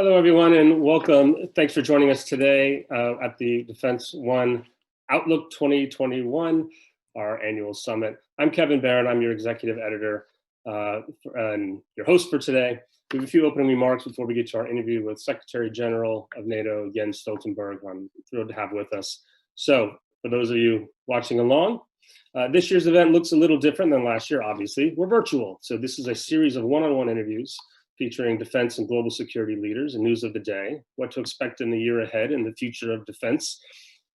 Hello, everyone, and welcome. Thanks for joining us today at the Defense One Outlook 2021, our annual summit. I'm Kevin Barron. I'm your executive editor and your host for today. We have a few opening remarks before we get to our interview with Secretary General of NATO, Jens Stoltenberg, who I'm thrilled to have with us. So, for those of you watching along, this year's event looks a little different than last year, obviously. We're virtual, so this is a series of one-on-one interviews featuring defense and global security leaders and news of the day, what to expect in the year ahead and the future of defense.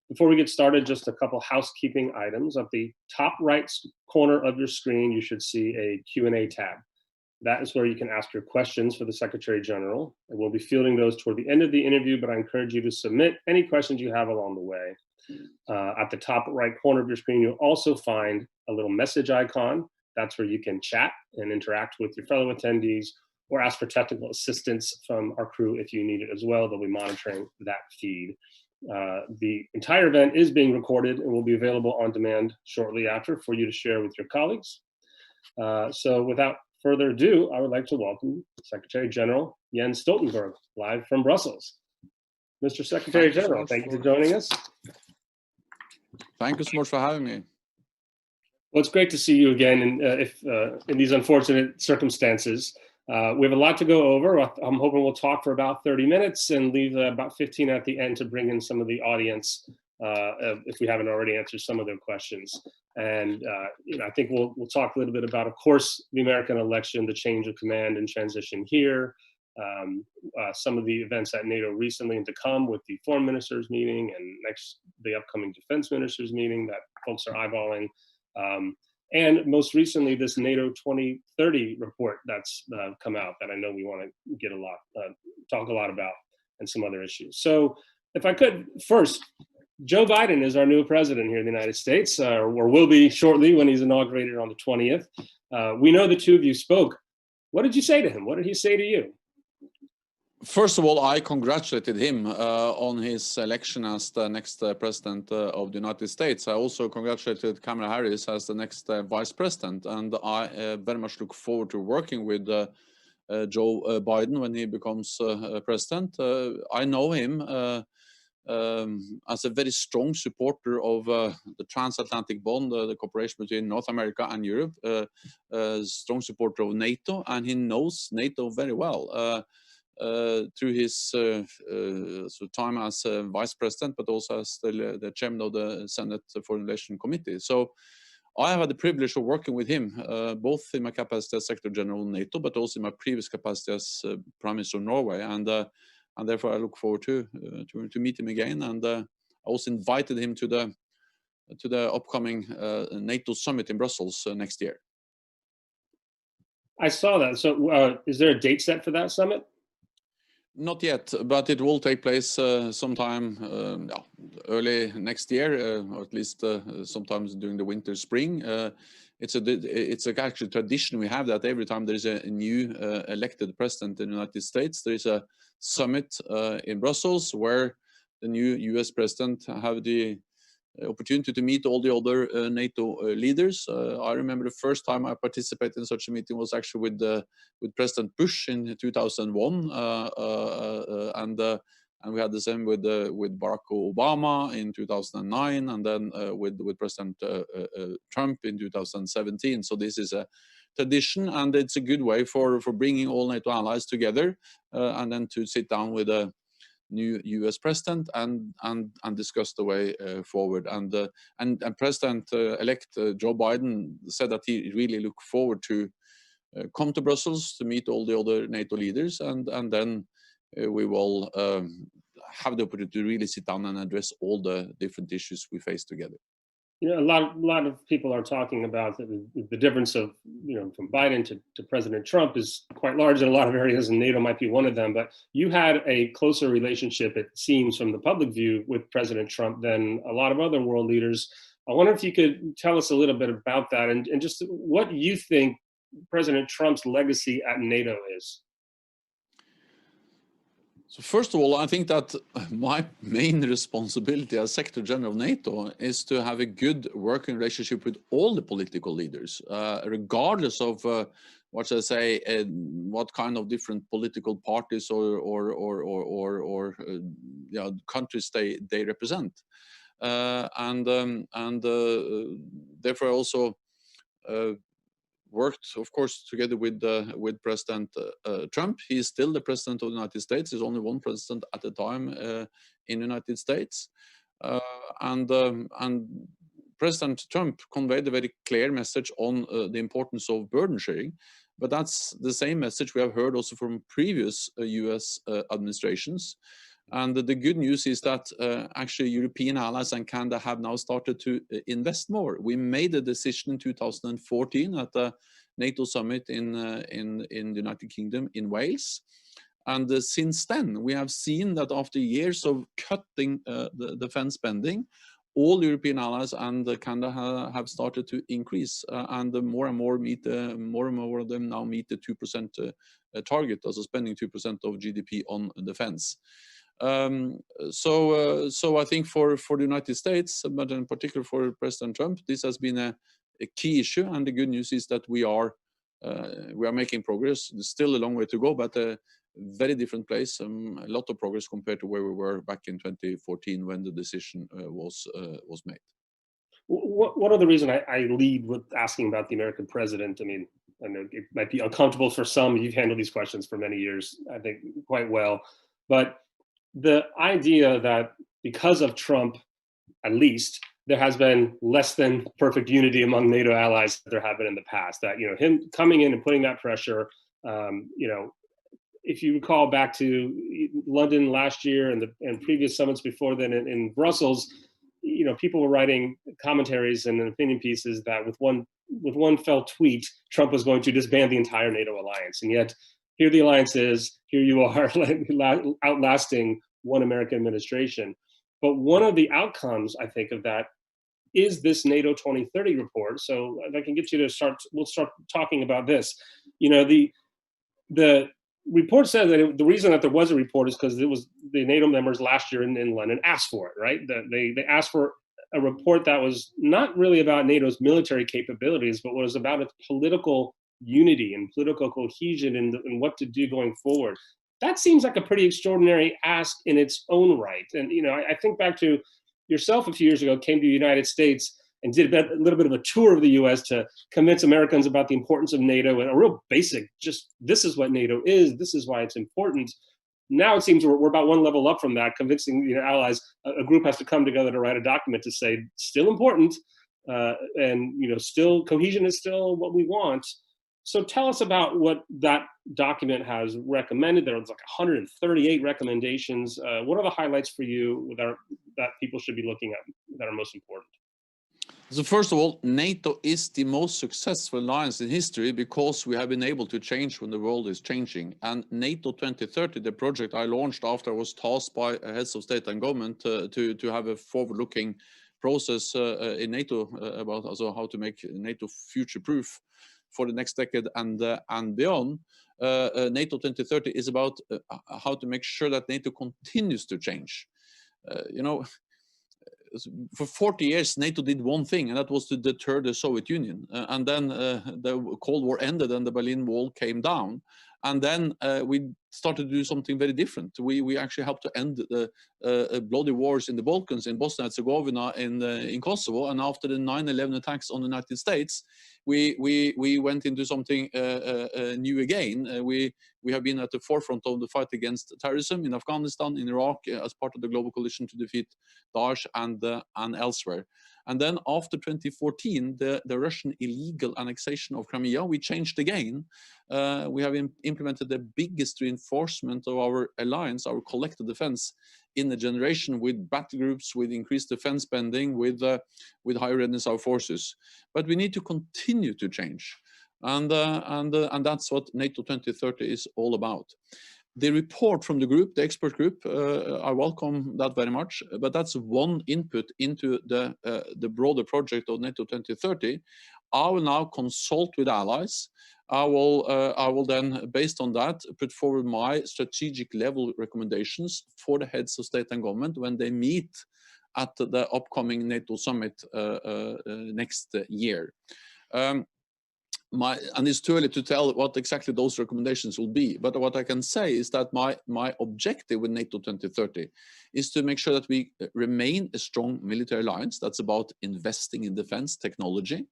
Before we get started, just a couple housekeeping items. At the top right corner of your screen, you should see a Q&A tab. That is where you can ask your questions for the Secretary General, and we'll be fielding those toward the end of the interview, but I encourage you to submit any questions you have along the way. At the top right corner of your screen, you'll also find a little message icon. That's where you can chat and interact with your fellow attendees or ask for technical assistance from our crew if you need it as well. They'll be monitoring that feed. The entire event is being recorded and will be available on demand shortly after for you to share with your colleagues. So without further ado, I would like to welcome Secretary General Jens Stoltenberg, live from Brussels. Mr. Secretary General, thank you for joining us. Thank you so much for having me. Well, it's great to see you again in these unfortunate circumstances. We have a lot to go over. I'm hoping we'll talk for about 30 minutes and leave about 15 at the end to bring in some of the audience if we haven't already answered some of their questions. And I think we'll talk a little bit about, of course, the American election, the change of command and transition here, some of the events at NATO recently and to come with the foreign ministers meeting and the upcoming defense ministers meeting that folks are eyeballing. And most recently, this NATO 2030 report that's come out that I know we want to get talk a lot about, and some other issues. So if I could, first, Joe Biden is our new president here in the United States, or will be shortly when he's inaugurated on the 20th. We know the two of you spoke. What did you say to him? What did he say to you? First of all, I congratulated him on his election as the next president of the United States. I also congratulated Kamala Harris as the next vice president, and I very much look forward to working with Joe Biden when he becomes president. I know him as a very strong supporter of the transatlantic bond, the cooperation between North America and Europe, a strong supporter of NATO, and he knows NATO very well. Through his time as vice president, but also as the chairman of the Senate Foreign Relations Committee. So I have had the privilege of working with him, both in my capacity as Secretary General of NATO, but also in my previous capacity as Prime Minister of Norway. And therefore I look forward to meet him again. And I also invited him to the upcoming NATO summit in Brussels next year. I saw that. So is there a date set for that summit? Not yet, but it will take place sometime early next year, or at least sometimes during the winter, spring. It's actually tradition we have that every time there is a new elected president in the United States, there is a summit in Brussels where the new US president have the opportunity to meet all the other NATO leaders. I remember the first time I participated in such a meeting was actually with President Bush in 2001, and we had the same with Barack Obama in 2009, and then with President Trump in 2017. So this is a tradition, and it's a good way for bringing all NATO allies together, and then to sit down with a new U.S. president and discuss the way forward. And President-elect Joe Biden said that he really looked forward to come to Brussels to meet all the other NATO leaders, and then we will have the opportunity to really sit down and address all the different issues we face together. You know, a lot of people are talking about the difference of, from Biden to President Trump is quite large in a lot of areas, and NATO might be one of them. But you had a closer relationship, it seems, from the public view with President Trump than a lot of other world leaders. I wonder if you could tell us a little bit about that and just what you think President Trump's legacy at NATO is. So first of all, I think that my main responsibility as Secretary General of NATO is to have a good working relationship with all the political leaders, regardless of what should I say, what kind of different political parties or countries they represent, and therefore also worked, of course, together with President Trump. He is still the president of the United States. There's only one president at a time in the United States, and President Trump conveyed a very clear message on the importance of burden sharing. But that's the same message we have heard also from previous US administrations. And the good news is that actually European allies and Canada have now started to invest more. We made a decision in 2014 at the NATO summit in the United Kingdom in Wales. And since then, we have seen that after years of cutting the defense spending, all European allies and Canada have started to increase, and more and more of them now meet the 2% target, also spending 2% of GDP on defense. So I think for the United States, but in particular for President Trump, this has been a key issue. And the good news is that we are making progress. There's still a long way to go, but a very different place. A lot of progress compared to where we were back in 2014 when the decision was made. One of the reasons I lead with asking about the American president, I mean, I know it might be uncomfortable for some. You've handled these questions for many years, I think, quite well. But the idea that because of Trump, at least, there has been less than perfect unity among NATO allies that there have been in the past. That, him coming in and putting that pressure, if you recall back to London last year and previous summits before then in Brussels, people were writing commentaries and opinion pieces that with one fell tweet, Trump was going to disband the entire NATO alliance. And yet here the alliance is, here you are outlasting one American administration. But one of the outcomes, I think, of that is this NATO 2030 report. So if I can get you to we'll start talking about this. The report said that the reason that there was a report is because it was the NATO members last year in London asked for it, right? They asked for a report that was not really about NATO's military capabilities, but was about its political unity and political cohesion and what to do going forward. That seems like a pretty extraordinary ask in its own right. And I think back to yourself a few years ago, came to the United States and did a little bit of a tour of the US to convince Americans about the importance of NATO and a real basic, just this is what NATO is, this is why it's important. Now it seems we're about one level up from that, convincing allies. A group has to come together to write a document to say still important, and still cohesion is still what we want. So tell us about what that document has recommended. There was like 138 recommendations. What are the highlights for you that people should be looking at that are most important? So first of all, NATO is the most successful alliance in history because we have been able to change when the world is changing. And NATO 2030, the project I launched after I was tasked by heads of state and government to have a forward-looking process in NATO about also how to make NATO future-proof for the next decade and beyond. NATO 2030 is about how to make sure that NATO continues to change. For 40 years, NATO did one thing, and that was to deter the Soviet Union. And then the Cold War ended and the Berlin Wall came down. And then we started to do something very different. We actually helped to end the bloody wars in the Balkans, in Bosnia and Herzegovina, in Kosovo. And after the 9/11 attacks on the United States, we went into something new again. We have been at the forefront of the fight against terrorism in Afghanistan, in Iraq, as part of the global coalition to defeat Daesh and elsewhere. And then after 2014, the Russian illegal annexation of Crimea, we changed again. We have implemented the biggest reinforcement of our alliance, our collective defense, in a generation, with battle groups, with increased defense spending, with higher readiness of our forces. But we need to continue to change. And that's what NATO 2030 is all about. The report from the group, the expert group, I welcome that very much, but that's one input into the broader project of NATO 2030. I will now consult with allies. I will then, based on that, put forward my strategic level recommendations for the heads of state and government when they meet at the upcoming NATO summit next year. and it's too early to tell what exactly those recommendations will be. But what I can say is that my objective with NATO 2030 is to make sure that we remain a strong military alliance. That's about investing in defense technology.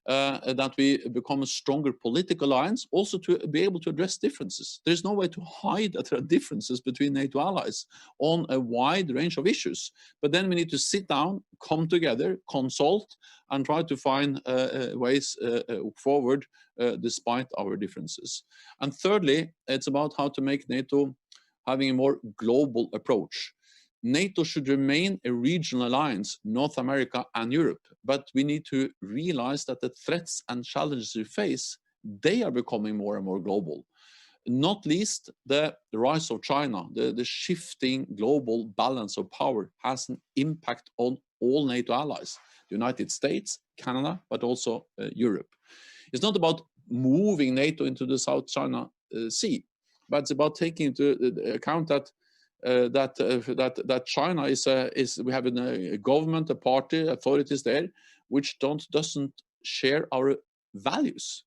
That we become a stronger political alliance, also to be able to address differences. There's no way to hide that there are differences between NATO allies on a wide range of issues. But then we need to sit down, come together, consult, and try to find ways forward despite our differences. And thirdly, it's about how to make NATO having a more global approach. NATO should remain a regional alliance, North America and Europe, but we need to realize that the threats and challenges we face, they are becoming more and more global. Not least the rise of China, the shifting global balance of power has an impact on all NATO allies, the United States, Canada, but also Europe. It's not about moving NATO into the South China Sea, but it's about taking into account that that China is we have a government, a party, authorities there, which doesn't share our values,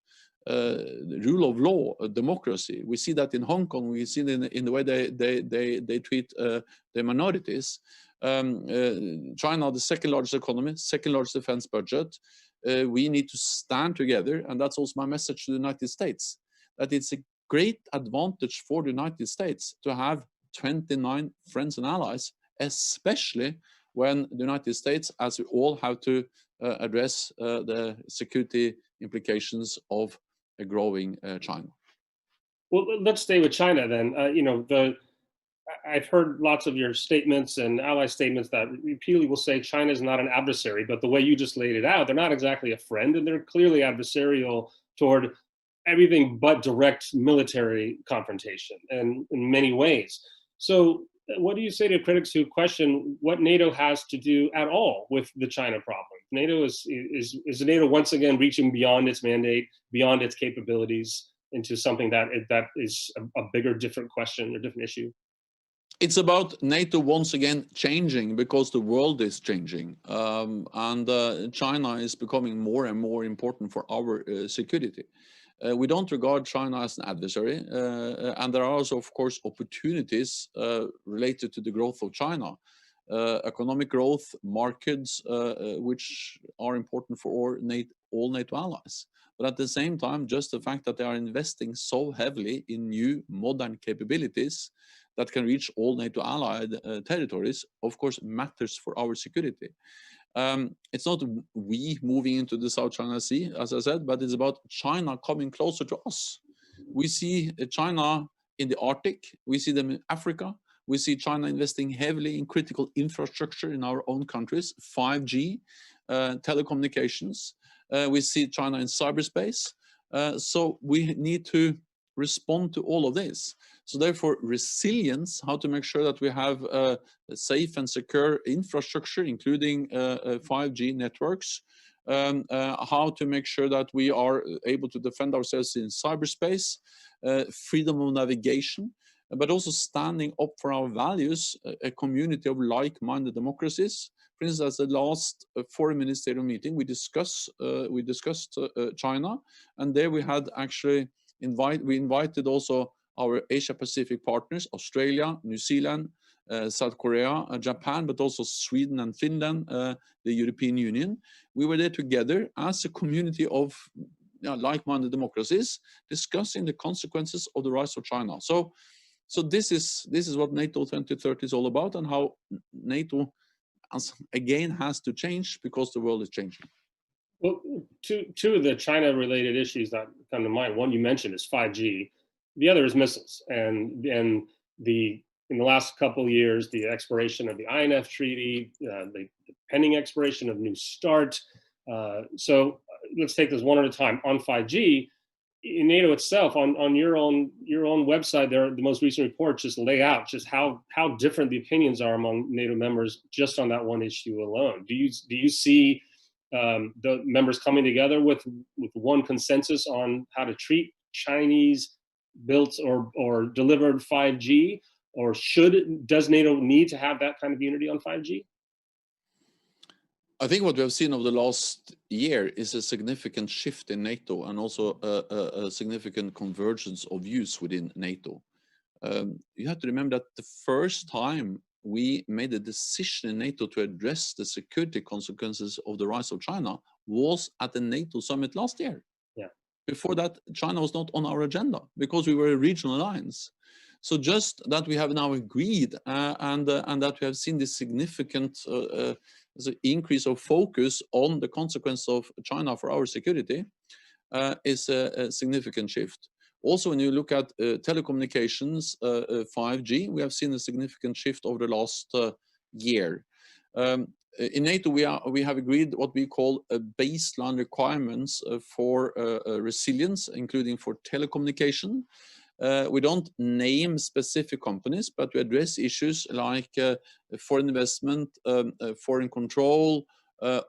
rule of law, democracy. We see that in Hong Kong. We see it in the way they treat the minorities. China, the second largest economy, second largest defense budget. We need to stand together, and that's also my message to the United States. That it's a great advantage for the United States to have 29 friends and allies, especially when the United States, as we all have to address the security implications of a growing China. Well, let's stay with China then. I've heard lots of your statements and ally statements that repeatedly will say China is not an adversary, but the way you just laid it out, they're not exactly a friend, and they're clearly adversarial toward everything but direct military confrontation and in many ways. So what do you say to critics who question what NATO has to do at all with the China problem? NATO is NATO once again reaching beyond its mandate, beyond its capabilities, into something that is a bigger, different question or different issue? It's about NATO once again changing because the world is changing, and China is becoming more and more important for our security. We don't regard China as an adversary, and there are also, of course, opportunities related to the growth of China, economic growth, markets, which are important for all NATO allies. But at the same time, just the fact that they are investing so heavily in new modern capabilities that can reach all NATO allied territories, of course, matters for our security. It's not we moving into the South China Sea, as I said, but it's about China coming closer to us. We see China in the Arctic, we see them in Africa, we see China investing heavily in critical infrastructure in our own countries, 5G, telecommunications. We see China in cyberspace. So we need to respond to all of this. So therefore, resilience, how to make sure that we have a safe and secure infrastructure, including 5G networks, how to make sure that we are able to defend ourselves in cyberspace, freedom of navigation, but also standing up for our values, a community of like-minded democracies. For instance, at the last foreign ministerial meeting, we discussed China, and there we had actually we invited also our Asia-Pacific partners, Australia, New Zealand, South Korea, Japan, but also Sweden and Finland, the European Union. We were there together as a community of like-minded democracies, discussing the consequences of the rise of China. So this is what NATO 2030 is all about, and how NATO again has to change because the world is changing. Well, two of the China-related issues that come to mind, one you mentioned is 5G. The other is missiles, and in the last couple of years, the expiration of the INF treaty, the pending expiration of New START. So let's take this one at a time. On 5G, in NATO itself, on your own website, there the most recent reports just lay out just how different the opinions are among NATO members just on that one issue alone. Do you see the members coming together with one consensus on how to treat Chinese built or delivered 5G, or does NATO need to have that kind of unity on 5G? I think what we have seen over the last year is a significant shift in NATO and also a significant convergence of views within NATO. You have to remember that the first time we made a decision in NATO to address the security consequences of the rise of China was at the NATO summit last year. Yeah. Before that, China was not on our agenda because we were a regional alliance. So just that we have now agreed and that we have seen this significant increase of focus on the consequence of China for our security is a significant shift. Also, when you look at telecommunications, 5G, we have seen a significant shift over the last year. In NATO, we have agreed what we call baseline requirements for resilience, including for telecommunication. We don't name specific companies, but we address issues like foreign investment, foreign control,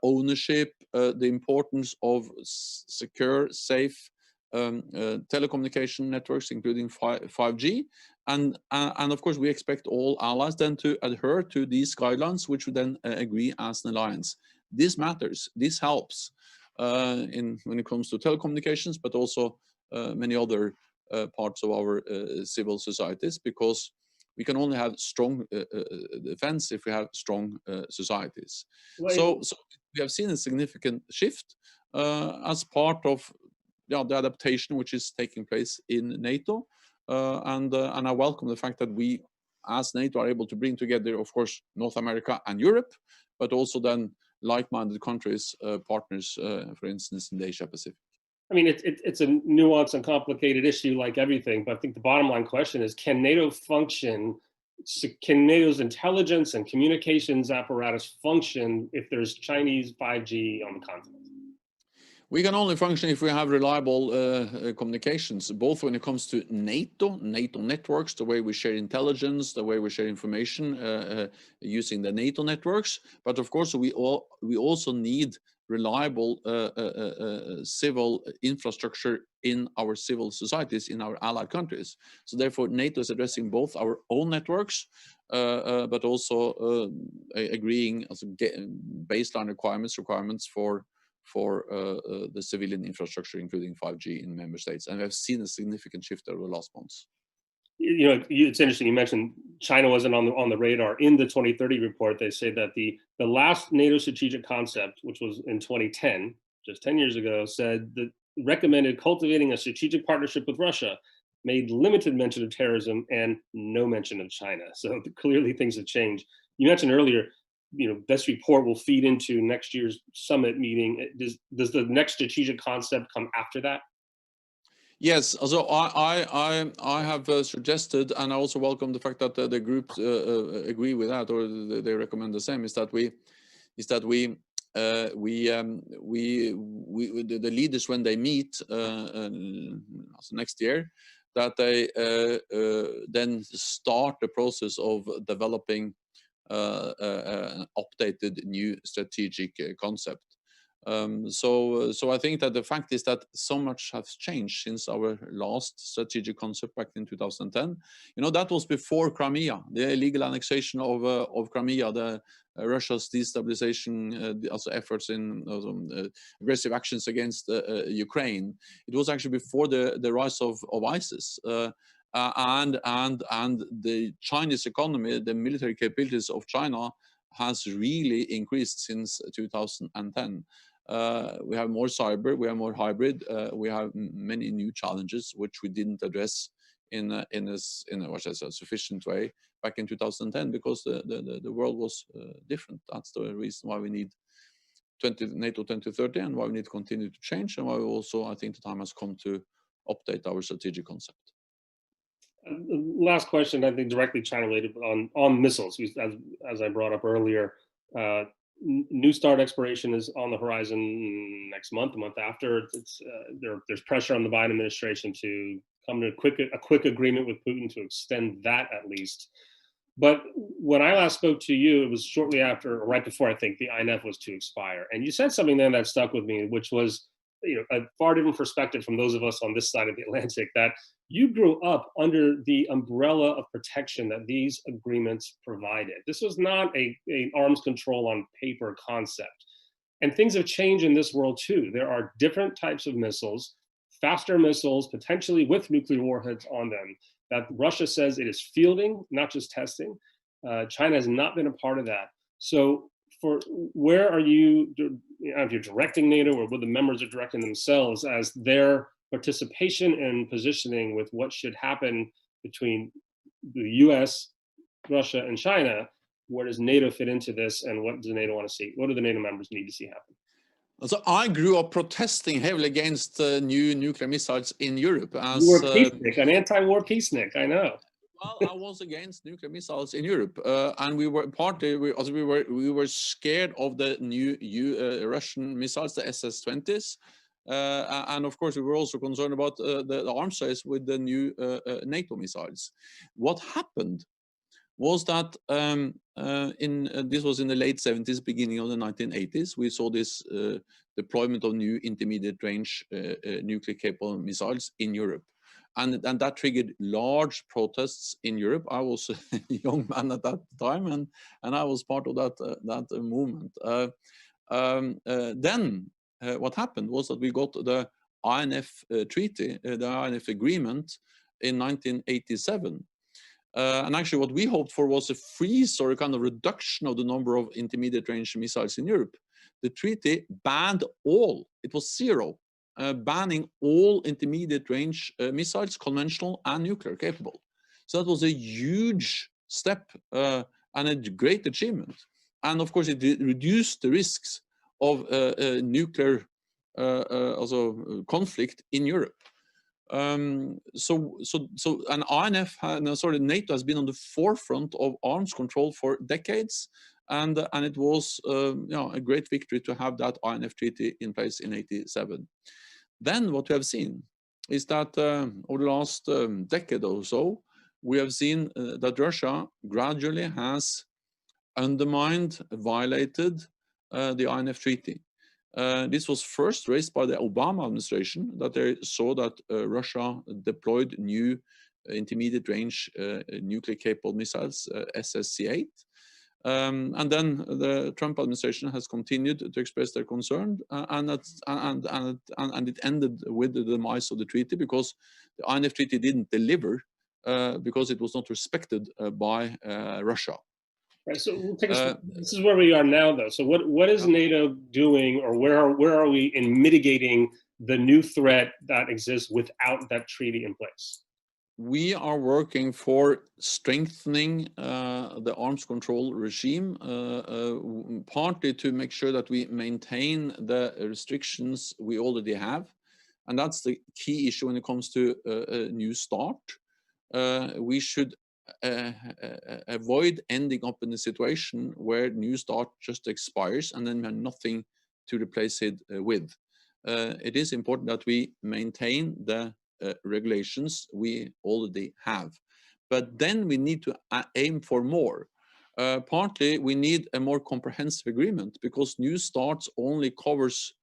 ownership, the importance of secure, safe telecommunication networks, including 5G. And of course, we expect all allies then to adhere to these guidelines, which we then agree as an alliance. This matters. This helps when it comes to telecommunications, but also many other parts of our civil societies, because we can only have strong defense if we have strong societies. So we have seen a significant shift as part of the adaptation which is taking place in NATO. And I welcome the fact that we, as NATO, are able to bring together, of course, North America and Europe, but also then like-minded countries, partners, for instance, in the Asia Pacific. I mean, it's a nuanced and complicated issue like everything, but I think the bottom line question is, can NATO function, can NATO's intelligence and communications apparatus function if there's Chinese 5G on the continent? We can only function if we have reliable communications, both when it comes to NATO networks, the way we share intelligence, the way we share information using the NATO networks. But of course, we also need reliable civil infrastructure in our civil societies, in our allied countries. So therefore, NATO is addressing both our own networks, but also agreeing as baseline requirements for the civilian infrastructure, including 5G in member states. And we have seen a significant shift over the last months. You know, it's interesting. You mentioned China wasn't on the radar. In the 2030 report, they say that the last NATO strategic concept, which was in 2010, just 10 years ago, said that recommended cultivating a strategic partnership with Russia, made limited mention of terrorism and no mention of China. So clearly things have changed. You mentioned earlier, you know, this report will feed into next year's summit meeting. Does the next strategic concept come after that? Yes, so I have suggested, and I also welcome the fact that the groups agree with that, or they recommend the same. Is that the leaders, when they meet next year, that they then start the process of developing an updated new strategic concept. So I think that the fact is that so much has changed since our last strategic concept back in 2010. You know, that was before Crimea, the illegal annexation of Crimea, the Russia's destabilization also efforts in aggressive actions against Ukraine. It was actually before the rise of ISIS. And the Chinese economy, the military capabilities of China has really increased since 2010. We have more cyber, we have more hybrid, we have many new challenges which we didn't address in a sufficient way back in 2010, because the world was different. That's the reason why we need NATO 2030 and why we need to continue to change, and why we also, I think the time has come to update our strategic concept. Last question, I think directly China related, on missiles. As I brought up earlier, New START expiration is on the horizon next month, the month after. There's pressure on the Biden administration to come to a quick agreement with Putin to extend that at least. But when I last spoke to you, it was shortly after, or right before, I think, the INF was to expire. And you said something then that stuck with me, which was, you know, a far different perspective from those of us on this side of the Atlantic, that you grew up under the umbrella of protection that these agreements provided. This was not an arms control on paper concept. And things have changed in this world too. There are different types of missiles, faster missiles, potentially with nuclear warheads on them, that Russia says it is fielding, not just testing. China has not been a part of that. So for where are you, if you're directing NATO or what the members are directing themselves as their participation and positioning with what should happen between the US, Russia, and China, where does NATO fit into this, and what does NATO want to see? What do the NATO members need to see happen? So I grew up protesting heavily against new nuclear missiles in Europe. You were a peacenik, an anti-war peacenik, I know. Well, I was against nuclear missiles in Europe, and we were partly we were scared of the new Russian missiles, the SS-20s, and of course we were also concerned about the arms race with the new NATO missiles. What happened was that this was in the late 70s, beginning of the 1980s. We saw this deployment of new intermediate range nuclear capable missiles in Europe. And that triggered large protests in Europe. I was a young man at that time, and I was part of that movement. Then what happened was that we got the INF treaty, the INF agreement in 1987. And actually what we hoped for was a freeze or a kind of reduction of the number of intermediate range missiles in Europe. The treaty banned all, it was zero, banning all intermediate range missiles, conventional and nuclear capable. So that was a huge step and a great achievement. And of course, it reduced the risks of nuclear conflict in Europe. And INF, NATO has been on the forefront of arms control for decades, and it was a great victory to have that INF treaty in place in '87. Then what we have seen is that over the last decade or so, we have seen that Russia gradually has undermined, violated the INF treaty. This was first raised by the Obama administration, that they saw that Russia deployed new intermediate range nuclear capable missiles, SSC-8. And then the Trump administration has continued to express their concern, and it ended with the demise of the treaty, because the INF treaty didn't deliver because it was not respected by Russia. Right. So we'll take this is where we are now, though. So what is NATO doing, or where are we in mitigating the new threat that exists without that treaty in place? We are working for strengthening the arms control regime, partly to make sure that we maintain the restrictions we already have. And that's the key issue when it comes to a new start. We should avoid ending up in a situation where new start just expires and then we have nothing to replace it with. It is important that we maintain the regulations we already have, but then we need to aim for more. Partly we need a more comprehensive agreement, because new starts only covers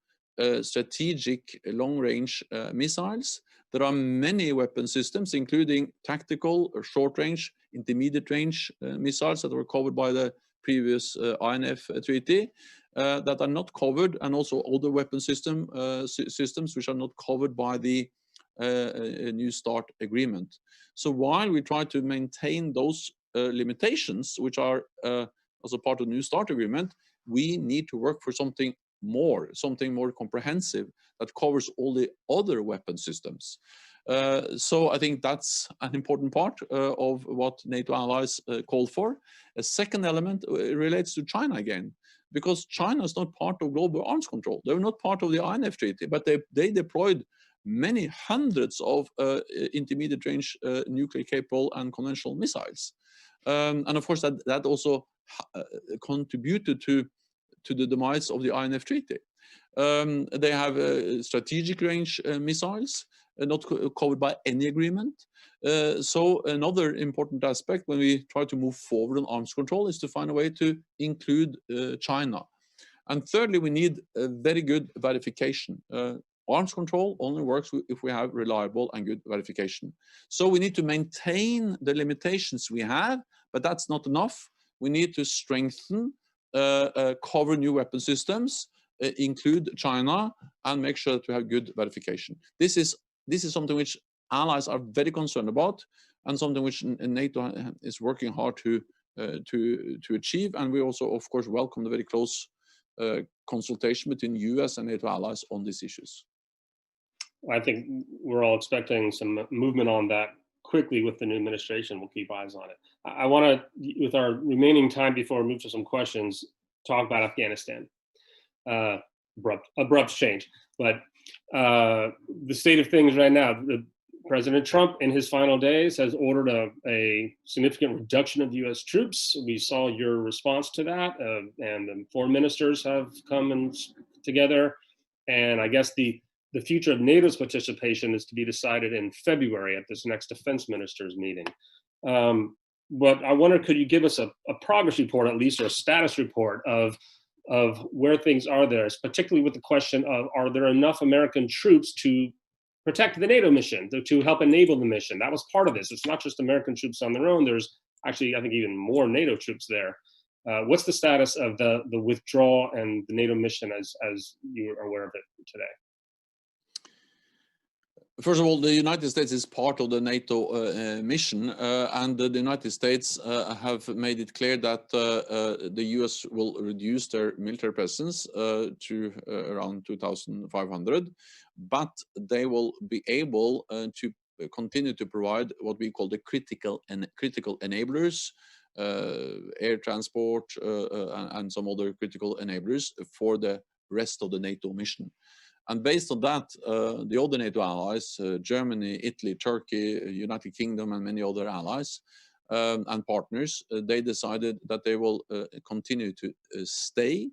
strategic long-range missiles. There are many weapon systems, including tactical or short-range, intermediate-range missiles that were covered by the previous INF treaty that are not covered, and also other weapon systems which are not covered by the New START agreement. So while we try to maintain those limitations, which are as a part of the New START agreement, we need to work for something more comprehensive that covers all the other weapon systems. So I think that's an important part of what NATO allies call for. A second element relates to China again, because China is not part of global arms control. They were not part of the INF treaty, but they deployed many hundreds of intermediate range nuclear capable and conventional missiles. And of course that also contributed to the demise of the INF treaty. They have strategic range missiles not covered by any agreement. So another important aspect when we try to move forward on arms control is to find a way to include China. And thirdly, we need a very good verification. Arms control only works if we have reliable and good verification. So we need to maintain the limitations we have, but that's not enough. We need to strengthen, cover new weapon systems, include China, and make sure that we have good verification. This is something which allies are very concerned about, and something which NATO is working hard to achieve. And we also, of course, welcome the very close consultation between US and NATO allies on these issues. I think we're all expecting some movement on that quickly with the new administration. We'll keep eyes on it. I want to, with our remaining time before we move to some questions, talk about Afghanistan. Abrupt change, but the state of things right now, President Trump in his final days has ordered a significant reduction of US troops. We saw your response to that, and the foreign ministers have come together, and I guess the future of NATO's participation is to be decided in February at this next defense ministers meeting. But I wonder, could you give us a progress report, at least, or a status report of where things are there, particularly with the question of, are there enough American troops to protect the NATO mission, to help enable the mission? That was part of this. It's not just American troops on their own. There's actually, I think, even more NATO troops there. What's the status of the withdrawal and the NATO mission as you are aware of it today? First of all, the United States is part of the NATO mission, and the United States have made it clear that the US will reduce their military presence to around 2,500, but they will be able to continue to provide what we call the critical enablers, air transport, and some other critical enablers for the rest of the NATO mission. And based on that, the other NATO allies, Germany, Italy, Turkey, United Kingdom, and many other allies and partners, they decided that they will continue to stay.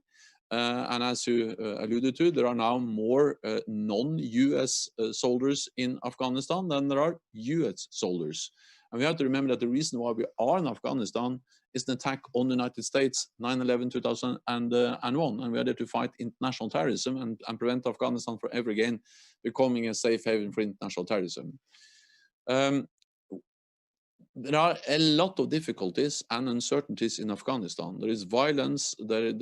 And as you alluded to, there are now more non-US soldiers in Afghanistan than there are US soldiers. And we have to remember that the reason why we are in Afghanistan is an attack on the United States, 9/11/2001, and we are there to fight international terrorism and prevent Afghanistan from ever again becoming a safe haven for international terrorism. There are a lot of difficulties and uncertainties in Afghanistan. There is violence, there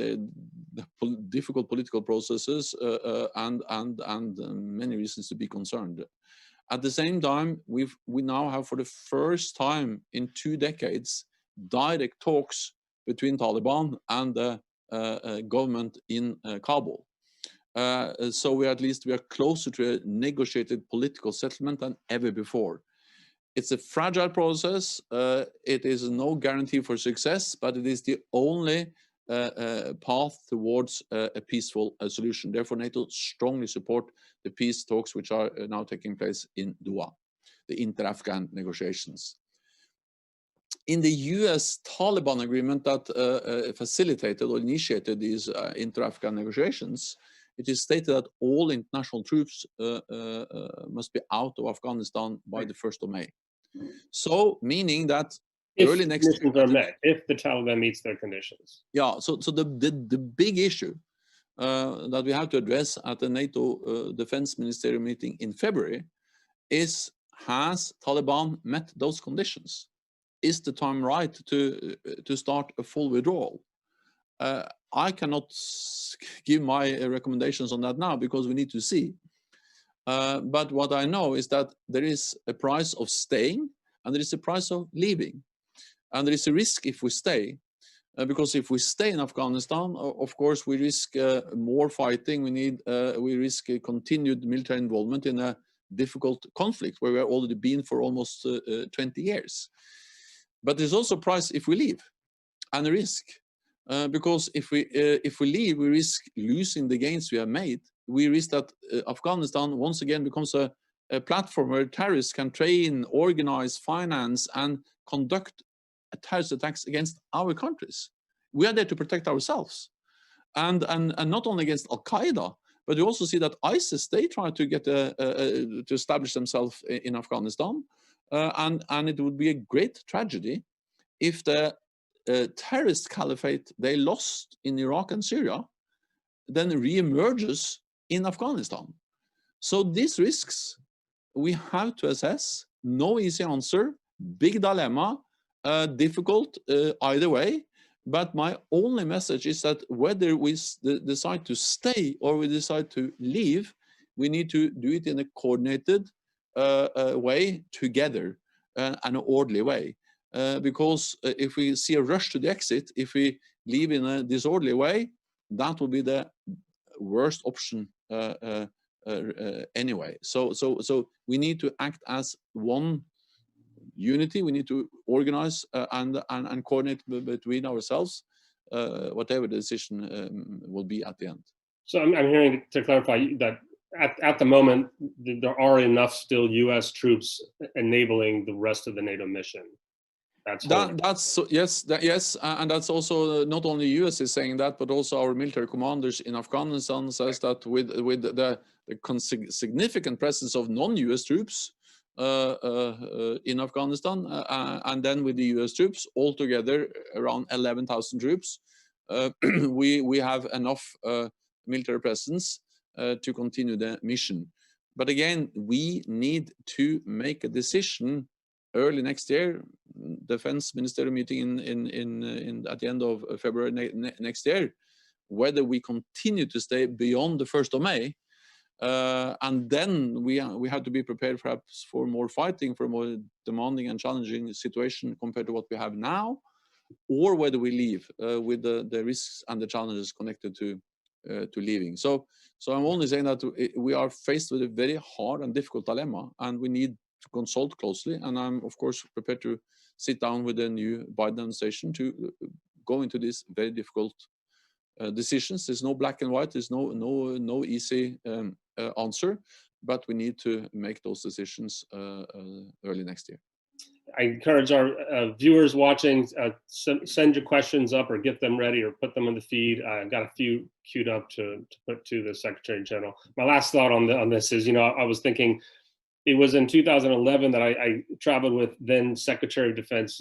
difficult political processes, and many reasons to be concerned. At the same time, we now have, for the first time in 2 decades, direct talks between Taliban and the government in Kabul. So we are closer to a negotiated political settlement than ever before. It's a fragile process. It is no guarantee for success, but it is the only path towards a peaceful solution. Therefore, NATO strongly support the peace talks which are now taking place in Doha, the inter-Afghan negotiations. In the US Taliban agreement that facilitated or initiated these inter-Afghan negotiations, it is stated that all international troops must be out of Afghanistan by the 1st of May. So, meaning that early next year, conditions are met, if the Taliban meets their conditions. Yeah, so the big issue that we have to address at the NATO Defense Ministerial meeting in February is, has Taliban met those conditions? Is the time right to start a full withdrawal? I cannot give my recommendations on that now because we need to see. But what I know is that there is a price of staying and there is a price of leaving. And there is a risk if we stay, because if we stay in Afghanistan, of course, we risk more fighting. We risk a continued military involvement in a difficult conflict where we have already been for almost 20 years. But there's also a price if we leave, and a risk, because if we leave, we risk losing the gains we have made. We risk that Afghanistan once again becomes a platform where terrorists can train, organize, finance, and conduct terrorist attacks against our countries. We are there to protect ourselves, and not only against Al Qaeda, but we also see that ISIS, they try to get to establish themselves in Afghanistan, and it would be a great tragedy if the terrorist caliphate they lost in Iraq and Syria then re-emerges in Afghanistan. So these risks we have to assess. No easy answer, big dilemma, difficult either way, But my only message is that whether we decide to stay or we decide to leave, we need to do it in a coordinated way together, an orderly way. Because if we see a rush to the exit, if we leave in a disorderly way, that will be the worst option anyway. So we need to act as one unity. We need to organize and coordinate between ourselves, whatever the decision will be at the end. So I'm hearing, to clarify, that at the moment there are enough still U.S. troops enabling the rest of the NATO mission. Yes, and that's also not only U.S. is saying that, but also our military commanders in Afghanistan says that with the significant presence of non-U.S. troops in Afghanistan, and then with the U.S. troops, altogether around 11,000 troops, we have enough military presence to continue the mission. But again, we need to make a decision early next year, defense ministerial meeting at the end of February next year, whether we continue to stay beyond the 1st of May, and then we have to be prepared perhaps for more fighting, for a more demanding and challenging situation compared to what we have now, or whether we leave with the risks and the challenges connected to leaving. So I'm only saying that we are faced with a very hard and difficult dilemma, and we need to consult closely. And I'm of course prepared to sit down with the new Biden administration to go into these very difficult decisions. There's no black and white. There's no easy answer, but we need to make those decisions early next year. I encourage our viewers watching, send your questions up or get them ready or put them on the feed. I've got a few queued up to put to the Secretary General. My last thought on this is, I was thinking it was in 2011 that I traveled with then Secretary of Defense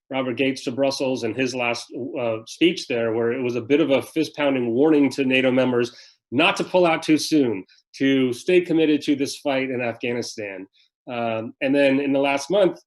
Robert Gates, to Brussels, and his last speech there, where it was a bit of a fist-pounding warning to NATO members not to pull out too soon, to stay committed to this fight in Afghanistan. And then in the last month,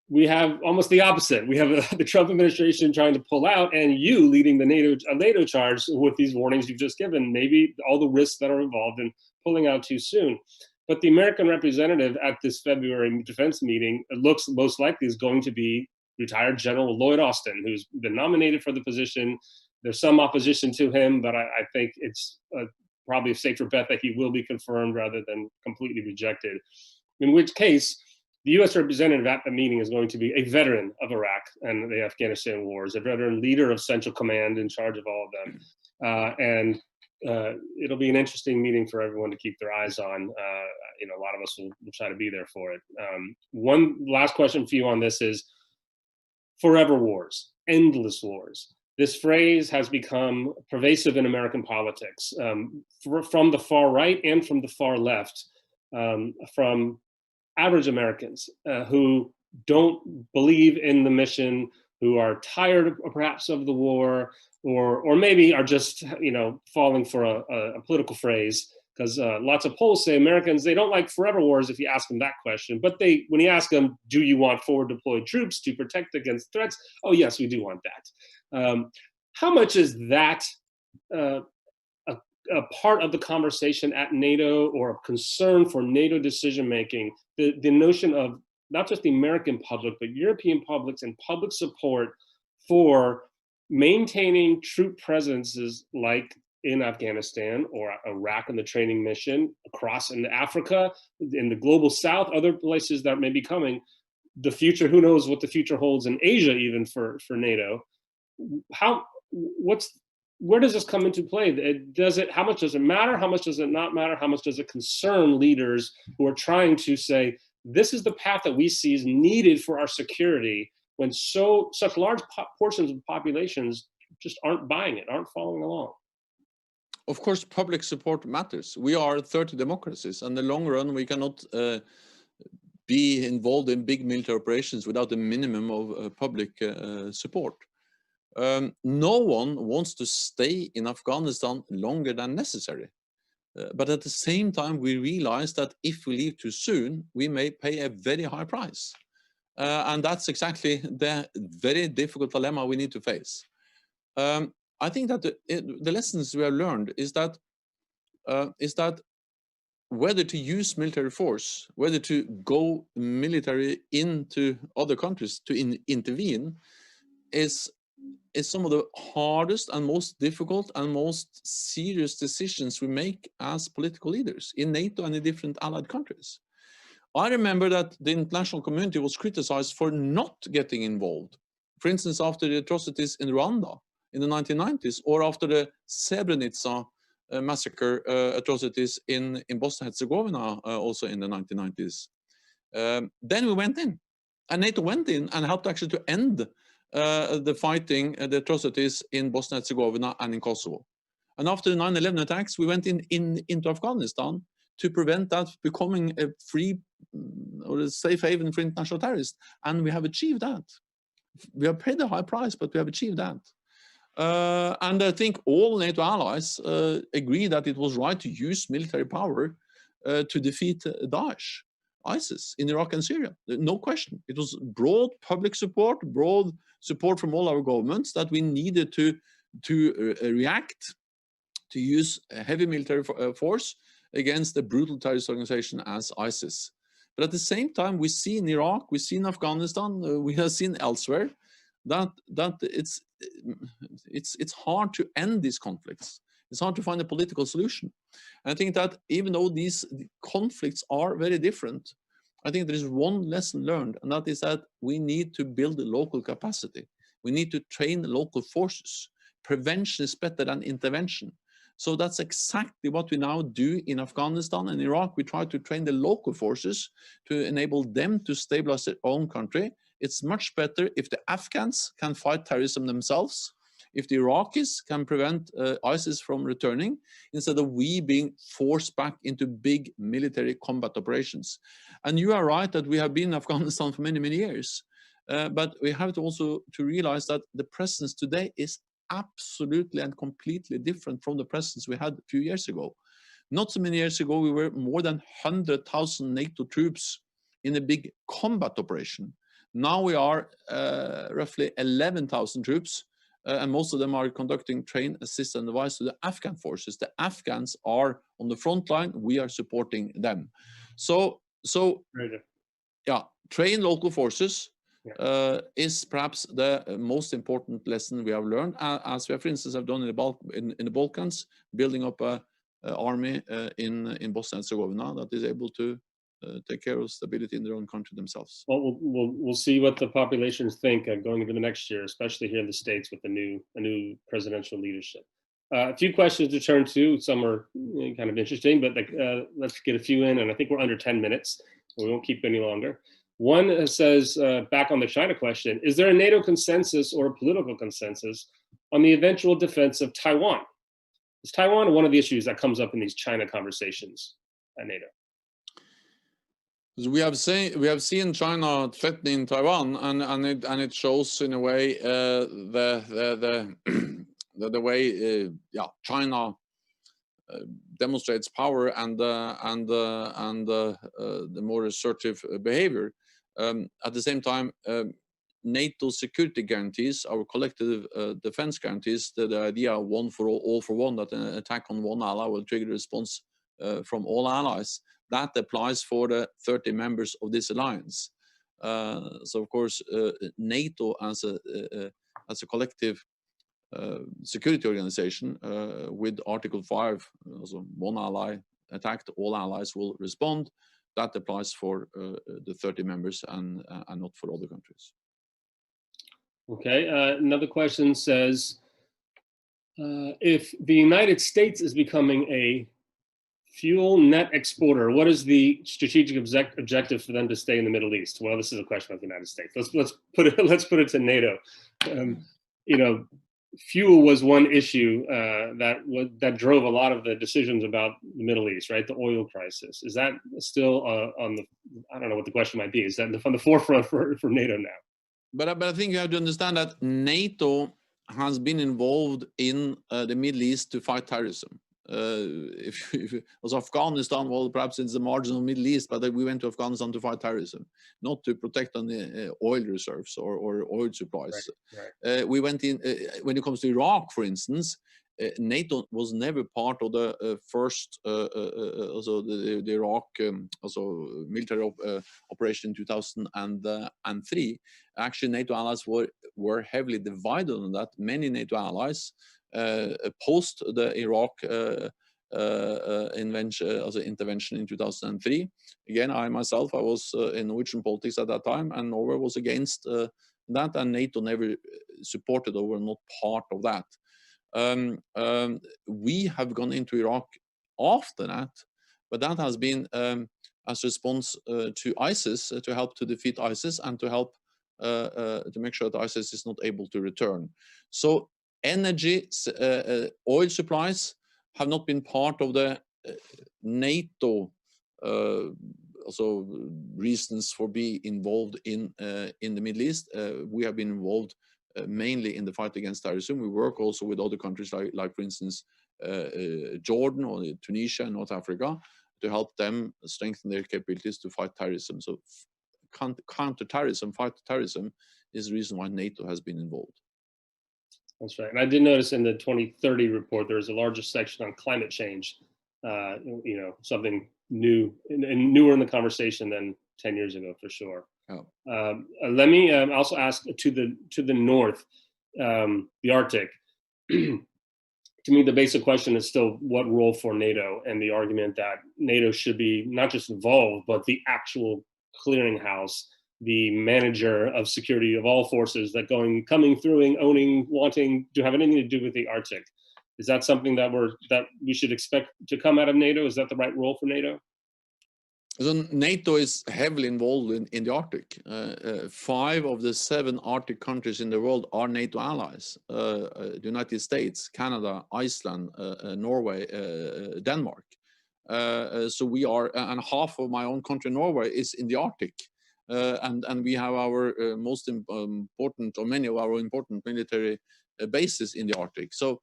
we have almost the opposite. We have the Trump administration trying to pull out, and you leading the NATO charge with these warnings you've just given, maybe all the risks that are involved in pulling out too soon. But the American representative at this February defense meeting, it looks most likely is going to be retired General Lloyd Austin, who's been nominated for the position. There's some opposition to him, but I think it's probably a safer bet that he will be confirmed rather than completely rejected. In which case, the U.S. representative at the meeting is going to be a veteran of Iraq and the Afghanistan wars, a veteran leader of Central Command in charge of all of them. And it'll be an interesting meeting for everyone to keep their eyes on. A lot of us will try to be there for it. One last question for you on this is, forever wars, endless wars. This phrase has become pervasive in American politics, from the far right and from the far left, from average Americans who don't believe in the mission, who are tired perhaps of the war, or maybe are just falling for a political phrase, because lots of polls say Americans, they don't like forever wars if you ask them that question. But when you ask them, do you want forward deployed troops to protect against threats? Oh yes, we do want that. How much is that a part of the conversation at NATO, or a concern for NATO decision making? The notion of not just the American public, but European publics and public support for maintaining troop presences like in Afghanistan or Iraq in the training mission, across into Africa, in the global south, other places that may be coming. The future, who knows what the future holds in Asia, even for NATO. Where does this come into play? How much does it matter? How much does it not matter? How much does it concern leaders who are trying to say, this is the path that we see is needed for our security, when such large portions of populations just aren't buying it, aren't following along? Of course, public support matters. We are 30 democracies, and in the long run, we cannot be involved in big military operations without a minimum of public support. No one wants to stay in Afghanistan longer than necessary. But at the same time, we realize that if we leave too soon, we may pay a very high price. And that's exactly the very difficult dilemma we need to face. I think that the lessons we have learned is that whether to use military force, whether to go military into other countries to intervene, is some of the hardest and most difficult and most serious decisions we make as political leaders in NATO and in different allied countries. I remember that the international community was criticized for not getting involved. For instance, after the atrocities in Rwanda in the 1990s, or after the Srebrenica massacre atrocities in Bosnia-Herzegovina also in the 1990s. Then we went in, and NATO went in and helped actually to end the fighting, the atrocities in Bosnia-Herzegovina and in Kosovo. And after the 9/11 attacks, we went into Afghanistan to prevent that becoming a free or a safe haven for international terrorists. And we have achieved that. We have paid a high price, but we have achieved that. And I think all NATO allies agree that it was right to use military power to defeat Daesh, ISIS in Iraq and Syria. No question. It was broad public support, broad support from all our governments that we needed to react, to use heavy military force against a brutal terrorist organization as ISIS. But at the same time, we see in Iraq, we see in Afghanistan, we have seen elsewhere that it's hard to end these conflicts. It's hard to find a political solution. And I think that even though these conflicts are very different, I think there is one lesson learned, and that is that we need to build a local capacity. We need to train local forces. Prevention is better than intervention. So that's exactly what we now do in Afghanistan and Iraq. We try to train the local forces to enable them to stabilize their own country. It's much better if the Afghans can fight terrorism themselves, if the Iraqis can prevent ISIS from returning, instead of we being forced back into big military combat operations. And you are right that we have been in Afghanistan for many, many years. But we have to also realize that the presence today is absolutely and completely different from the presence we had a few years ago. Not so many years ago, we were more than 100,000 NATO troops in a big combat operation. Now we are roughly 11,000 troops, and most of them are conducting train, assist, and advise to the Afghan forces. The Afghans are on the front line. We are supporting them. So yeah, train local forces. Is perhaps the most important lesson we have learned, as we, for instance, have done in the Balkans, building up an army in Bosnia-Herzegovina that is able to take care of stability in their own country themselves. Well, we'll see what the populations think going into the next year, especially here in the States with the new presidential leadership. A few questions to turn to. Some are kind of interesting, but let's get a few in, and I think we're under 10 minutes. So we won't keep any longer. One says, back on the China question, is there a NATO consensus or a political consensus on the eventual defense of Taiwan? Is Taiwan one of the issues that comes up in these China conversations at NATO? We have seen China threatening Taiwan, and it shows in a way the way China demonstrates power and the more assertive behavior. At the same time, NATO security guarantees, our collective defense guarantees, the idea one for all for one, that an attack on one ally will trigger a response from all allies, that applies for the 30 members of this alliance. So of course, NATO as a collective security organization with Article 5, also one ally attacked, all allies will respond. That applies for the 30 members and not for other countries. Okay, another question says, if the United States is becoming a fuel net exporter, what is the strategic objective for them to stay in the Middle East? Well, this is a question about the United States. Let's put it to NATO. Fuel was one issue that drove a lot of the decisions about the Middle East, right? The oil crisis. Is that still on the, I don't know what the question might be, is that on the forefront for NATO now? But I think you have to understand that NATO has been involved in the Middle East to fight terrorism. if also Afghanistan, well, perhaps it's the marginal Middle East, but we went to Afghanistan to fight terrorism, not to protect on the oil reserves or oil supplies. Right. We went in, when it comes to Iraq, for instance, NATO was never part of the first, also the Iraq also military operation in 2003. Actually, NATO allies were heavily divided on that. Many NATO allies post the Iraq intervention in 2003. Again, I myself, I was in Norwegian politics at that time, and Norway was against that, and NATO never supported or were not part of that. We have gone into Iraq after that, but that has been as a response to ISIS, to help to defeat ISIS and to help to make sure that ISIS is not able to return. So energy, oil supplies have not been part of the NATO also reasons for being involved in the Middle East. We have been involved mainly in the fight against terrorism. We work also with other countries like for instance, Jordan or Tunisia and North Africa to help them strengthen their capabilities to fight terrorism. So counter-terrorism, fight terrorism is the reason why NATO has been involved. That's right. And I did notice in the 2030 report, there's a larger section on climate change, you know, something new and newer in the conversation than 10 years ago, for sure. Oh. Let me also ask to the north, the Arctic. To me, the basic question is still what role for NATO, and the argument that NATO should be not just involved, but the actual clearinghouse, the manager of security of all forces that coming through, owning, wanting to have anything to do with the Arctic. Is that something that we should expect to come out of NATO? Is that the right role for NATO? So NATO is heavily involved in the Arctic. 5 of the 7 Arctic countries in the world are NATO allies. The United States, Canada, Iceland, Norway, Denmark. So we are, and half of my own country, Norway, is in the Arctic. And we have our most important, or many of our important military bases in the Arctic. So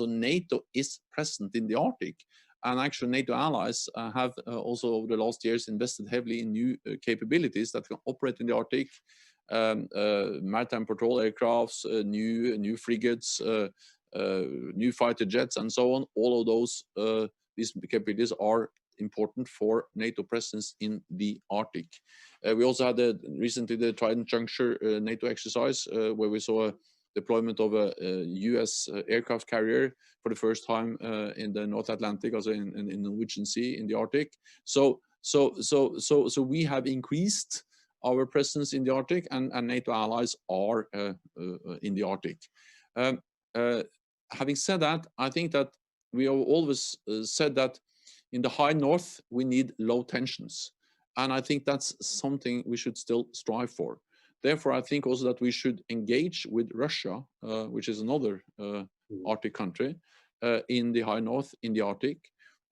NATO is present in the Arctic. And actually, NATO allies have also over the last years invested heavily in new capabilities that can operate in the Arctic, maritime patrol aircrafts, new frigates, new fighter jets, and so on. All of those these capabilities are important for NATO presence in the Arctic. We also had recently the Trident Juncture NATO exercise where we saw a deployment of a US aircraft carrier for the first time in the North Atlantic, also in the Norwegian Sea, in the Arctic. So we have increased our presence in the Arctic, and NATO allies are in the Arctic. Having said that, I think that we have always said that in the high north we need low tensions, and I think that's something we should still strive for. Therefore, I think also that we should engage with Russia, which is another Arctic country, in the high north, in the Arctic.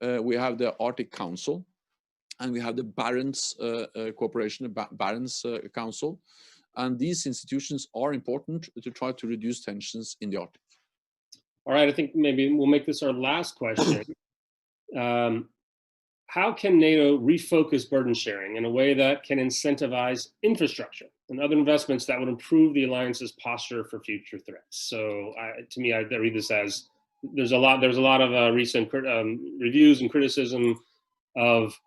We have the Arctic Council, and we have the Barents Cooperation, the Barents Council. And these institutions are important to try to reduce tensions in the Arctic. All right, I think maybe we'll make this our last question. How can NATO refocus burden sharing in a way that can incentivize infrastructure and other investments that would improve the alliance's posture for future threats? So, to me, I read this as there's a lot of recent reviews and criticism of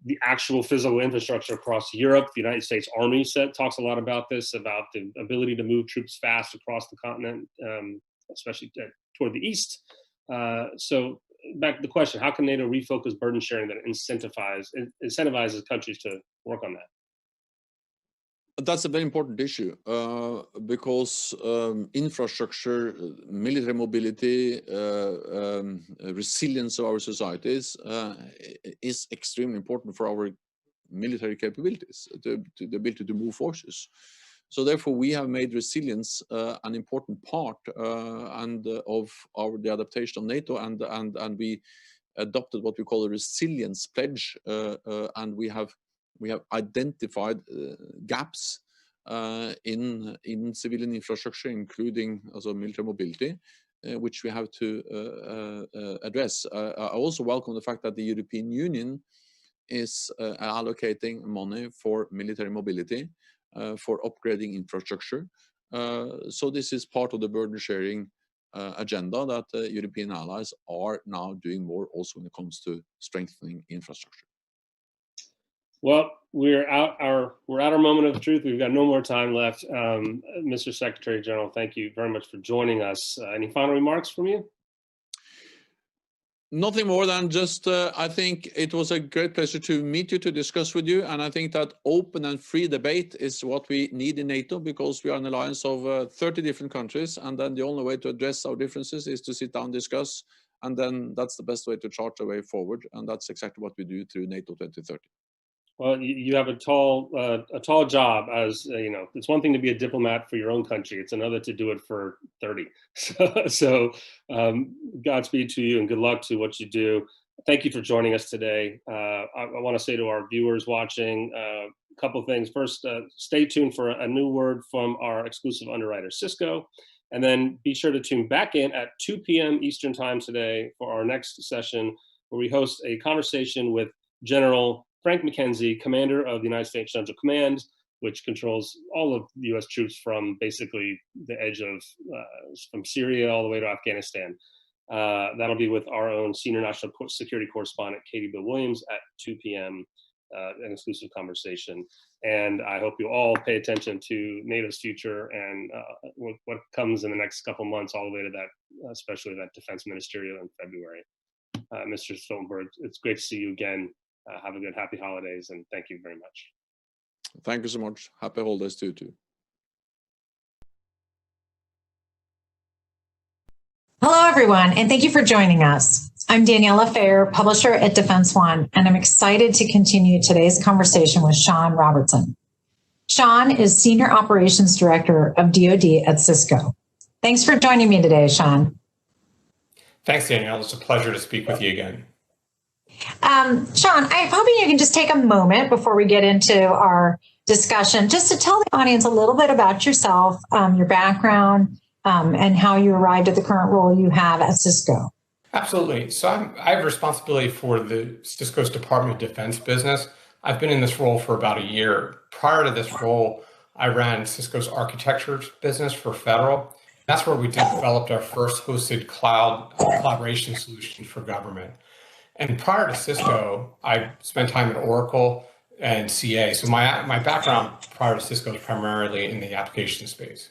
the actual physical infrastructure across Europe. The United States Army talks a lot about this, about the ability to move troops fast across the continent, especially toward the east. So back to the question, how can NATO refocus burden sharing that incentivizes countries to work on that? That's a very important issue because infrastructure, military mobility, resilience of our societies is extremely important for our military capabilities, the ability to move forces. So therefore, we have made resilience an important part of the adaptation of NATO, and we adopted what we call a resilience pledge, and we have identified gaps in civilian infrastructure, including also military mobility, which we have to address. I also welcome the fact that the European Union is allocating money for military mobility, for upgrading infrastructure. So this is part of the burden sharing agenda that European allies are now doing more also when it comes to strengthening infrastructure. Well, we're at our moment of truth. We've got no more time left. Mr. Secretary General, thank you very much for joining us. Any final remarks from you? Nothing more than just, I think it was a great pleasure to meet you, to discuss with you. And I think that open and free debate is what we need in NATO, because we are an alliance of 30 different countries. And then the only way to address our differences is to sit down, discuss, and then that's the best way to chart a way forward. And that's exactly what we do through NATO 2030. Well, you have a tall job, as you know. It's one thing to be a diplomat for your own country; it's another to do it for 30. So Godspeed to you, and good luck to what you do. Thank you for joining us today. I want to say to our viewers watching a couple of things. First, stay tuned for a new word from our exclusive underwriter, Cisco, and then be sure to tune back in at 2 p.m. Eastern Time today for our next session, where we host a conversation with General Frank McKenzie, commander of the United States Central Command, which controls all of the U.S. troops from basically the edge of from Syria all the way to Afghanistan. That'll be with our own senior national security correspondent, Katie Bill Williams, at 2 p.m., an exclusive conversation. And I hope you all pay attention to NATO's future and what comes in the next couple months, all the way to that, especially that defense ministerial in February. Mr. Stoltenberg, it's great to see you again. Have a good, happy holidays, and thank you very much. Thank you so much. Happy holidays to you too. Hello, everyone, and thank you for joining us. I'm Daniela Fair, publisher at Defense One, and I'm excited to continue today's conversation with Sean Robertson. Sean is Senior Operations Director of DoD at Cisco. Thanks for joining me today, Sean. Thanks, Danielle. It's a pleasure to speak with you again. Sean, I'm hoping you can just take a moment before we get into our discussion, just to tell the audience a little bit about yourself, your background, and how you arrived at the current role you have at Cisco. Absolutely. So I have responsibility for the Cisco's Department of Defense business. I've been in this role for about a year. Prior to this role, I ran Cisco's architecture business for federal. That's where we developed our first hosted cloud collaboration solution for government. And prior to Cisco, I spent time at Oracle and CA. So my background prior to Cisco is primarily in the application space.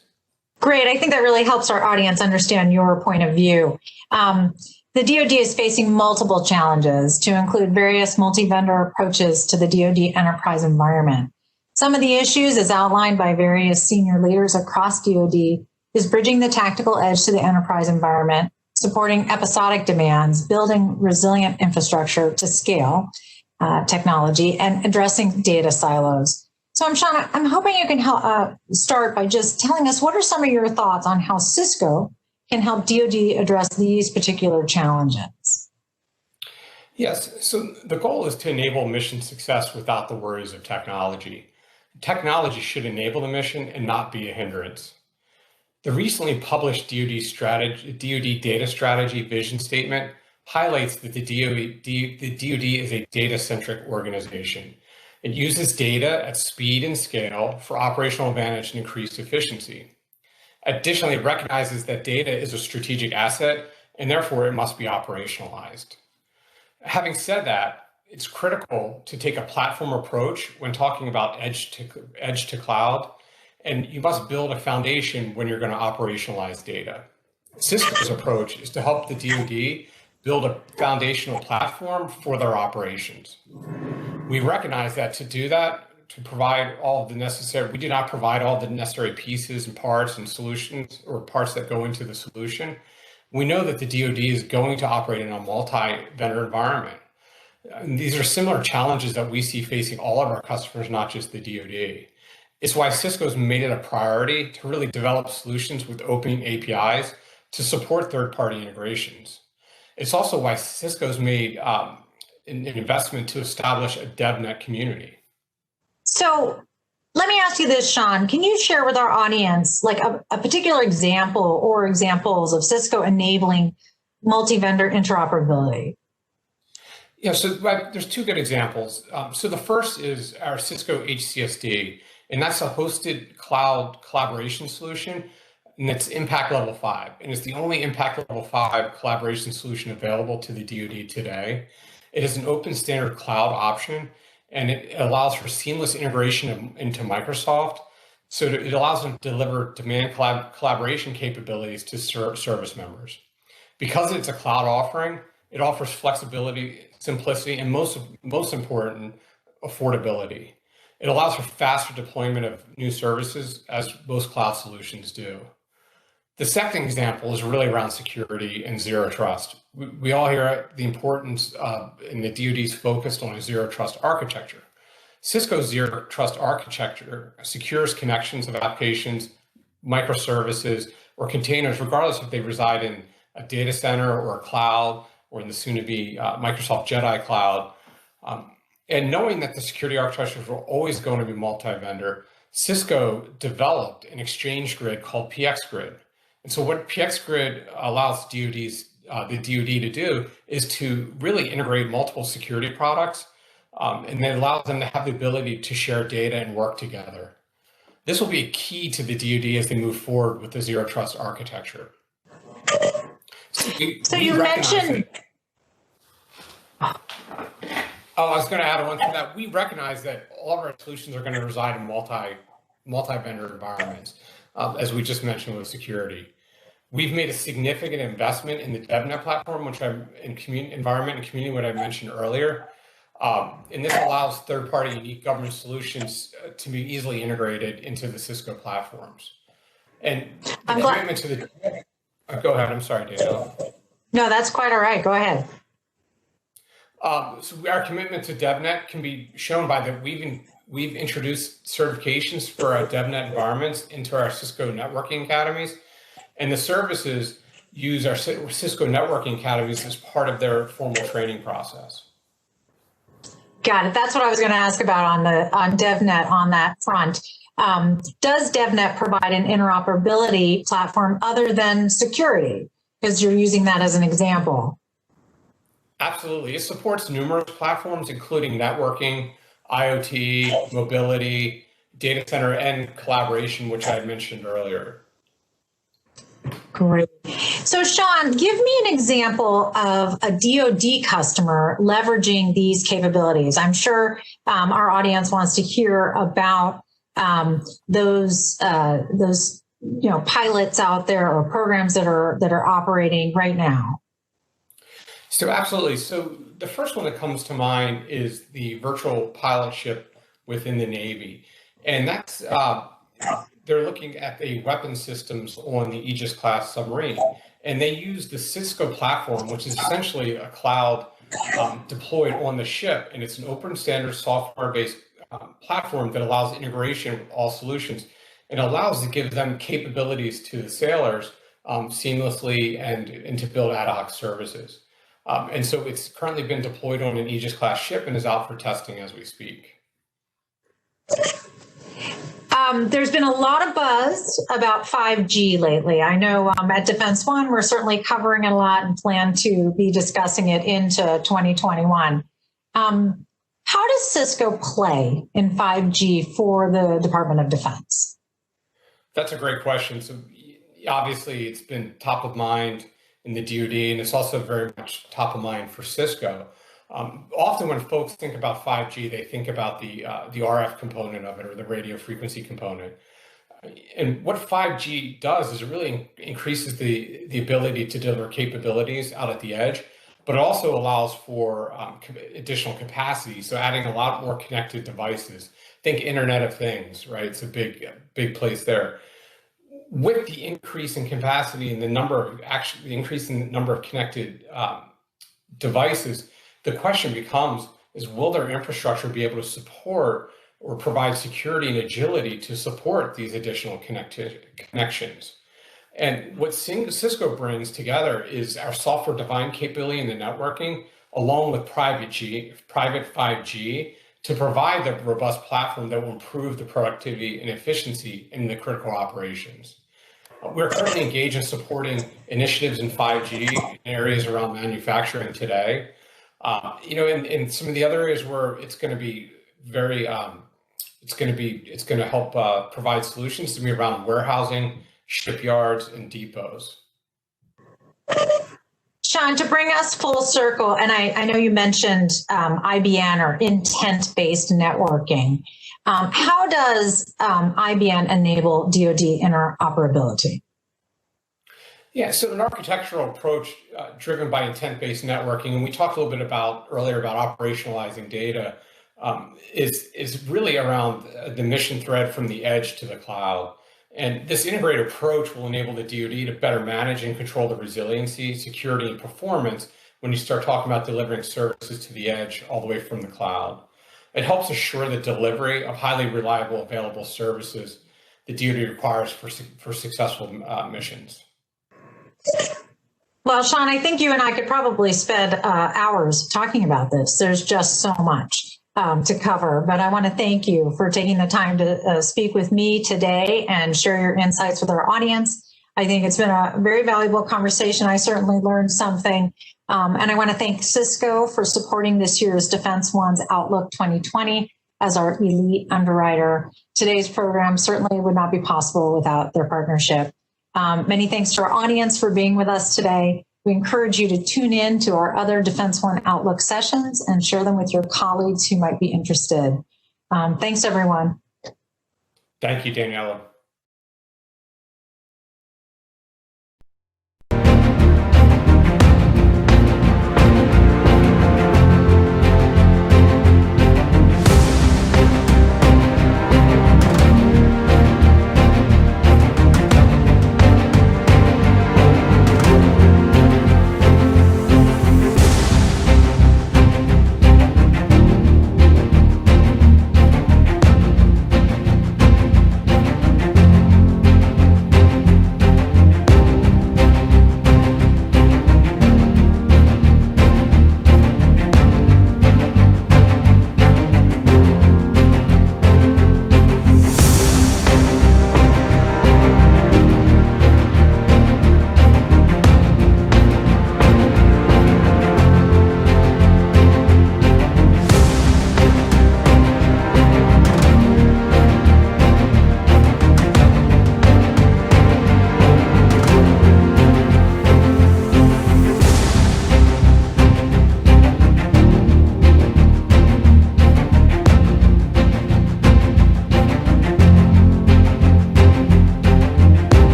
Great. I think that really helps our audience understand your point of view. The DoD is facing multiple challenges, to include various multi-vendor approaches to the DoD enterprise environment. Some of the issues, as outlined by various senior leaders across DoD, is bridging the tactical edge to the enterprise environment, supporting episodic demands, building resilient infrastructure to scale technology, and addressing data silos. So Sean, I'm hoping you can help start by just telling us what are some of your thoughts on how Cisco can help DoD address these particular challenges. Yes, so the goal is to enable mission success without the worries of technology. Technology should enable the mission and not be a hindrance. The recently published DoD data strategy vision statement highlights that the DoD is a data-centric organization. It uses data at speed and scale for operational advantage and increased efficiency. Additionally, it recognizes that data is a strategic asset and therefore it must be operationalized. Having said that, it's critical to take a platform approach when talking about edge to cloud, and you must build a foundation when you're going to operationalize data. Cisco's approach is to help the DoD build a foundational platform for their operations. We recognize that to do that, to provide all the necessary, we do not provide all the necessary pieces and parts and solutions or parts that go into the solution. We know that the DoD is going to operate in a multi-vendor environment. And these are similar challenges that we see facing all of our customers, not just the DoD. It's why Cisco's made it a priority to really develop solutions with open APIs to support third-party integrations. It's also why Cisco's made an investment to establish a DevNet community. So Let me ask you this, Sean. Can you share with our audience like a particular example or examples of Cisco enabling multi-vendor interoperability? Yeah, so there's two good examples. So the first is our Cisco HCSD, and that's a hosted cloud collaboration solution, and it's Impact Level 5. And it's the only Impact Level 5 collaboration solution available to the DoD today. It is an open standard cloud option, and it allows for seamless integration into Microsoft. So it allows them to deliver demand collaboration capabilities to service members. Because it's a cloud offering, it offers flexibility, simplicity, and most important, affordability. It allows for faster deployment of new services, as most cloud solutions do. The second example is really around security and zero trust. We all hear the importance and the DoD's focused on a zero trust architecture. Cisco's zero trust architecture secures connections of applications, microservices, or containers, regardless if they reside in a data center or a cloud, or in the soon-to-be Microsoft Jedi Cloud. And knowing that the security architectures were always going to be multi-vendor, Cisco developed an exchange grid called PX Grid. And so what PX Grid allows the DoD to do is to really integrate multiple security products, and then allows them to have the ability to share data and work together. This will be a key to the DoD as they move forward with the zero trust architecture. So you mentioned. Oh, I was going to add on to that. We recognize that all of our solutions are going to reside in multi-vendor environments, as we just mentioned with security. We've made a significant investment in the DevNet platform, which I'm in environment and community, what I mentioned earlier. And this allows third-party unique government solutions to be easily integrated into the Cisco platforms. And the commitment to the go ahead. I'm sorry, Danielle. No, that's quite all right. Go ahead. So our commitment to DevNet can be shown by that we've introduced certifications for our DevNet environments into our Cisco networking academies, and the services use our Cisco networking academies as part of their formal training process. Got it. That's what I was going to ask about on DevNet on that front. Does DevNet provide an interoperability platform other than security? Because you're using that as an example. Absolutely. It supports numerous platforms, including networking, IoT, mobility, data center, and collaboration, which I mentioned earlier. Great. So, Sean, give me an example of a DoD customer leveraging these capabilities. I'm sure our audience wants to hear about those pilots out there or programs that are operating right now. So absolutely. So the first one that comes to mind is the virtual pilot ship within the Navy. And that's, they're looking at the weapon systems on the Aegis class submarine. And they use the Cisco platform, which is essentially a cloud deployed on the ship. And it's an open standard software-based platform that allows integration with all solutions. It allows to give them capabilities to the sailors seamlessly and to build ad hoc services. And so it's currently been deployed on an Aegis class ship and is out for testing as we speak. There's been a lot of buzz about 5G lately. I know at Defense One, we're certainly covering it a lot and plan to be discussing it into 2021. How does Cisco play in 5G for the Department of Defense? That's a great question. So obviously it's been top of mind in the DoD, and it's also very much top of mind for Cisco. Often when folks think about 5G, they think about the RF component of it, or the radio frequency component. And what 5G does is it really increases the ability to deliver capabilities out at the edge, but it also allows for additional capacity. So adding a lot more connected devices. Think Internet of Things, right? It's a big place there. With the increase in capacity and the increase in the number of connected devices, the question becomes, will their infrastructure be able to support or provide security and agility to support these additional connections? And what Cisco brings together is our software-defined capability in the networking, along with private 5G, to provide the robust platform that will improve the productivity and efficiency in the critical operations. We're currently engaged in supporting initiatives in 5G in areas around manufacturing today. In some of the other areas where it's going to be very, it's going to help provide solutions to be around warehousing, shipyards, and depots. Sean, to bring us full circle, and I know you mentioned IBN or intent-based networking. How does IBN enable DoD interoperability? Yeah, so an architectural approach driven by intent-based networking, and we talked a little bit earlier about operationalizing data, is really around the mission thread from the edge to the cloud. And this integrated approach will enable the DoD to better manage and control the resiliency, security, and performance when you start talking about delivering services to the edge all the way from the cloud. It helps assure the delivery of highly reliable, available services the DoD requires for successful missions. Well, Sean, I think you and I could probably spend hours talking about this. There's just so much to cover, but I want to thank you for taking the time to speak with me today and share your insights with our audience. I think it's been a very valuable conversation. I certainly learned something. And I want to thank Cisco for supporting this year's Defense One's Outlook 2020 as our elite underwriter. Today's program certainly would not be possible without their partnership. Many thanks to our audience for being with us today. We encourage you to tune in to our other Defense One Outlook sessions and share them with your colleagues who might be interested. Thanks, everyone. Thank you, Daniela.